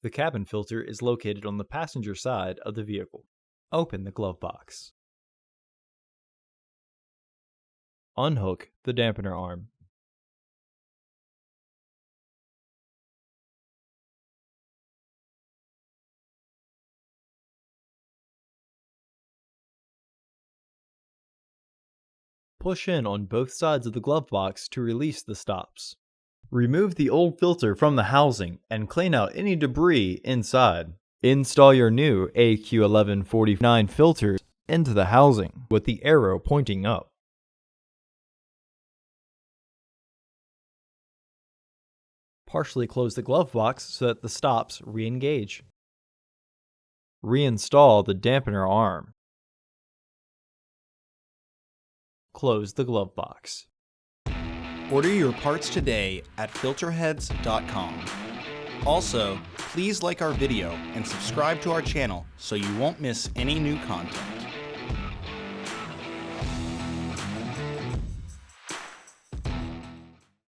The cabin filter is located on the passenger side of the vehicle. Open the glove box. Unhook the dampener arm. Push in on both sides of the glove box to release the stops. Remove the old filter from the housing and clean out any debris inside. Install your new AQ1149 filters into the housing with the arrow pointing up. Partially close the glove box so that the stops re-engage. Reinstall the dampener arm. Close the glove box. Order your parts today at filterheads.com. Also, please like our video and subscribe to our channel so you won't miss any new content.